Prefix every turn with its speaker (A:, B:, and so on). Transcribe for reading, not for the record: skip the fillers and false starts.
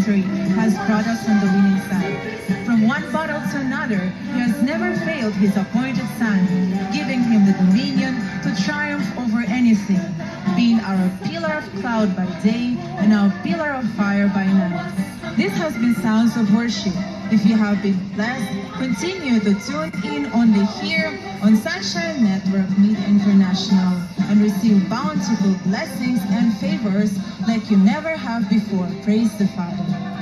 A: victory has brought us on the winning side. From one battle to another, He has never failed His appointed Son, giving Him the dominion to triumph over anything, being our pillar of cloud by day and our pillar of fire by night. This has been Sounds of Worship. If you have been blessed, continue to tune in only here on Sunshine Network Media International and receive bountiful blessings and favors like you never have before. Praise the Father.